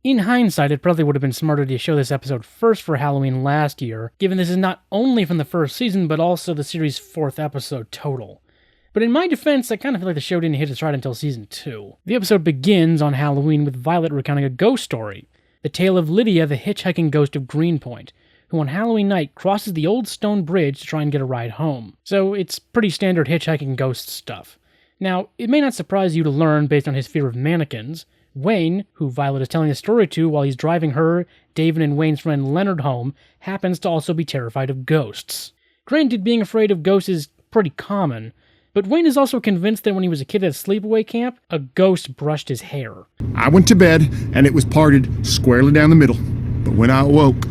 In hindsight, it probably would have been smarter to show this episode first for Halloween last year, given this is not only from the first season, but also the series' 4th episode total. But in my defense, I kind of feel like the show didn't hit its stride until season 2. The episode begins on Halloween with Violet recounting a ghost story, the tale of Lydia, the hitchhiking ghost of Greenpoint, who on Halloween night crosses the old stone bridge to try and get a ride home. So it's pretty standard hitchhiking ghost stuff. Now, it may not surprise you to learn, based on his fear of mannequins, Wayne, who Violet is telling the story to while he's driving her, David, and Wayne's friend Leonard home, happens to also be terrified of ghosts. Granted, being afraid of ghosts is pretty common, but Wayne is also convinced that when he was a kid at a sleepaway camp, a ghost brushed his hair. I went to bed, and it was parted squarely down the middle. But when I awoke,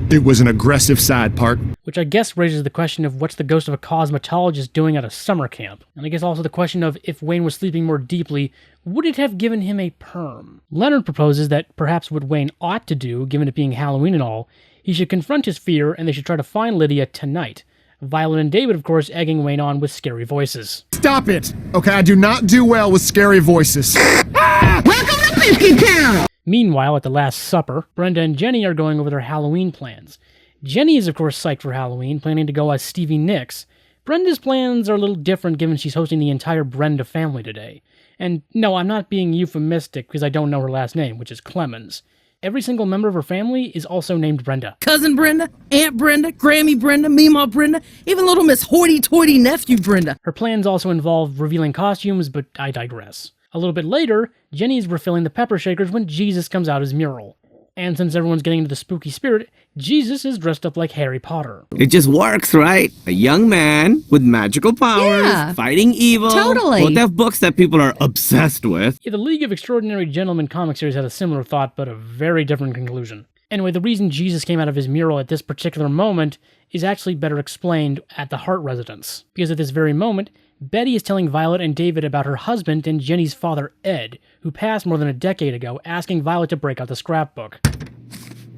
it was an aggressive side part. Which I guess raises the question of what's the ghost of a cosmetologist doing at a summer camp? And I guess also the question of if Wayne was sleeping more deeply, would it have given him a perm? Leonard proposes that perhaps what Wayne ought to do, given it being Halloween and all, he should confront his fear and they should try to find Lydia tonight. Violet and David, of course, egging Wayne on with scary voices. Stop it! Okay, I do not do well with scary voices. Welcome to Whiskey Town! Meanwhile, at the Last Supper, Brenda and Jenny are going over their Halloween plans. Jenny is, of course, psyched for Halloween, planning to go as Stevie Nicks. Brenda's plans are a little different given she's hosting the entire Brenda family today. And no, I'm not being euphemistic because I don't know her last name, which is Cremains. Every single member of her family is also named Brenda. Cousin Brenda, Aunt Brenda, Grammy Brenda, Meemaw Brenda, even little Miss Hoity-Toity nephew Brenda. Her plans also involve revealing costumes, but I digress. A little bit later, Jenny's refilling the pepper shakers when Jesus comes out as Muriel. And since everyone's getting into the spooky spirit, Jesus is dressed up like Harry Potter. It just works, right? A young man with magical powers, fighting evil. Totally. Both have books that people are obsessed with. Yeah, the League of Extraordinary Gentlemen comic series had a similar thought, but a very different conclusion. Anyway, the reason Jesus came out of his mural at this particular moment is actually better explained at the Hart residence. Because at this very moment, Betty is telling Violet and David about her husband and Jenny's father, Ed, who passed more than a decade ago, asking Violet to break out the scrapbook.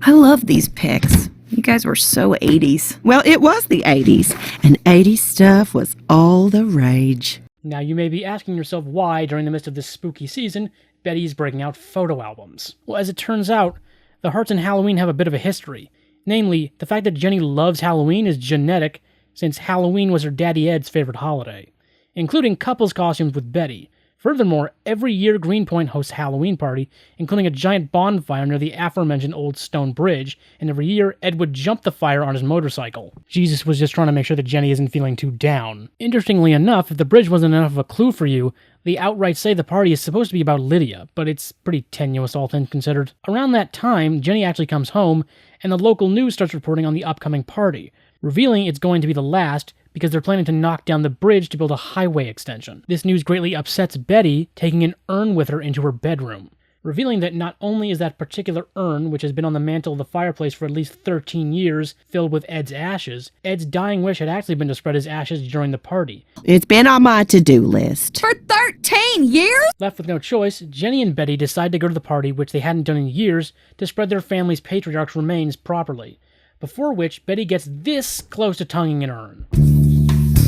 I love these pics. You guys were so 80s. Well, it was the 80s, and 80s stuff was all the rage. Now, you may be asking yourself why, during the midst of this spooky season, Betty's breaking out photo albums. Well, as it turns out, the Harts and Halloween have a bit of a history. Namely, the fact that Jenny loves Halloween is genetic, since Halloween was her daddy Ed's favorite holiday, including couples costumes with Betty. Furthermore, every year Greenpoint hosts a Halloween party, including a giant bonfire near the aforementioned old stone bridge, and every year Ed would jump the fire on his motorcycle. Jesus was just trying to make sure that Jenny isn't feeling too down. Interestingly enough, if the bridge wasn't enough of a clue for you, they outright say the party is supposed to be about Lydia, but it's pretty tenuous all things considered. Around that time, Jenny actually comes home, and the local news starts reporting on the upcoming party, revealing it's going to be the last, because they're planning to knock down the bridge to build a highway extension. This news greatly upsets Betty, taking an urn with her into her bedroom, revealing that not only is that particular urn, which has been on the mantle of the fireplace for at least 13 years, filled with Ed's ashes, Ed's dying wish had actually been to spread his ashes during the party. It's been on my to-do list. For 13 years? Left with no choice, Jenny and Betty decide to go to the party, which they hadn't done in years, to spread their family's patriarch's remains properly. Before which, Betty gets this close to tonguing an urn.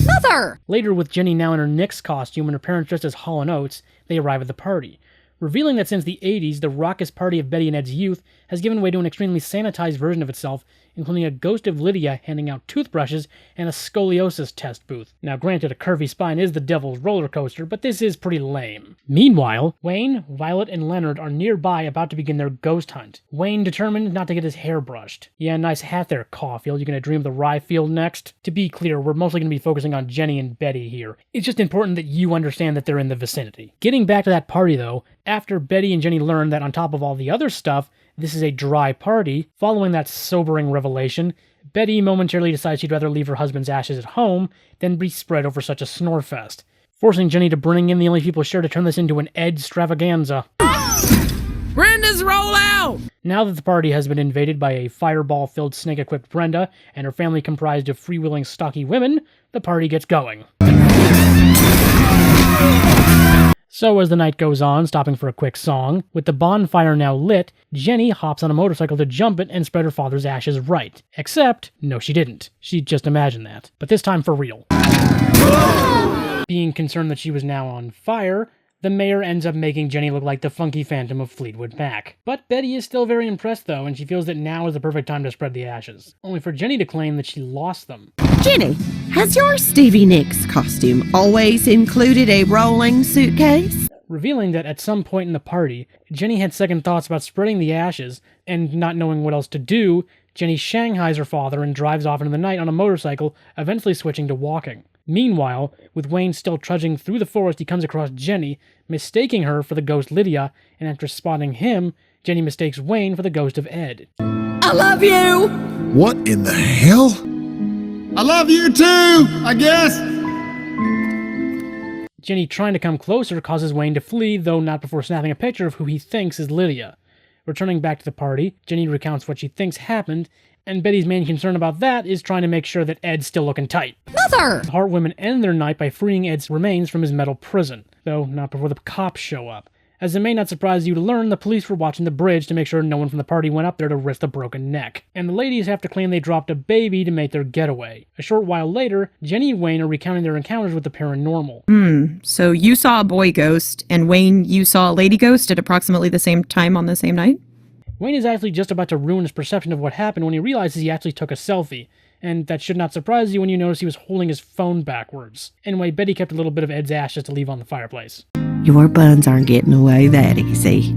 Mother! Later, with Jenny now in her Knicks costume and her parents dressed as Hall & Oates, they arrive at the party, revealing that since the 80s, the raucous party of Betty and Ed's youth has given way to an extremely sanitized version of itself, including a ghost of Lydia handing out toothbrushes and a scoliosis test booth. Now granted, a curvy spine is the devil's roller coaster, but this is pretty lame. Meanwhile, Wayne, Violet, and Leonard are nearby about to begin their ghost hunt. Wayne determined not to get his hair brushed. Yeah, nice hat there, Caulfield. You gonna dream of the rye field next? To be clear, we're mostly gonna be focusing on Jenny and Betty here. It's just important that you understand that they're in the vicinity. Getting back to that party though, after Betty and Jenny learn that on top of all the other stuff, this is a dry party, following that sobering revelation, Betty momentarily decides she'd rather leave her husband's ashes at home than be spread over such a snorefest, forcing Jenny to bring in the only people sure to turn this into an Ed stravaganza. Brenda's roll out! Now that the party has been invaded by a fireball-filled snake-equipped Brenda and her family comprised of freewheeling stocky women, the party gets going. So as the night goes on, stopping for a quick song, with the bonfire now lit, Jenny hops on a motorcycle to jump it and spread her father's ashes right. Except, no she didn't. She just imagined that. But this time for real. Being concerned that she was now on fire, The mayor ends up making Jenny look like the funky phantom of Fleetwood Mac. But Betty is still very impressed though, and she feels that now is the perfect time to spread the ashes. Only for Jenny to claim that she lost them. Jenny, has your Stevie Nicks costume always included a rolling suitcase? Revealing that at some point in the party, Jenny had second thoughts about spreading the ashes, and not knowing what else to do, Jenny shanghais her father and drives off into the night on a motorcycle, eventually switching to walking. Meanwhile, with Wayne still trudging through the forest, he comes across Jenny, mistaking her for the ghost Lydia, and after spotting him, Jenny mistakes Wayne for the ghost of Ed. I love you! What in the hell? I love you too, I guess. Jenny trying to come closer causes Wayne to flee, though not before snapping a picture of who he thinks is Lydia. Returning back to the party, Jenny recounts what she thinks happened, and Betty's main concern about that is trying to make sure that Ed's still looking tight. Mother! The Hart women end their night by freeing Ed's remains from his metal prison, though not before the cops show up. As it may not surprise you to learn, the police were watching the bridge to make sure no one from the party went up there to risk a broken neck. And the ladies have to claim they dropped a baby to make their getaway. A short while later, Jenny and Wayne are recounting their encounters with the paranormal. So you saw a boy ghost, and Wayne, you saw a lady ghost at approximately the same time on the same night? Wayne is actually just about to ruin his perception of what happened when he realizes he actually took a selfie. And that should not surprise you when you notice he was holding his phone backwards. Anyway, Betty kept a little bit of Ed's ashes to leave on the fireplace. Your buns aren't getting away that easy.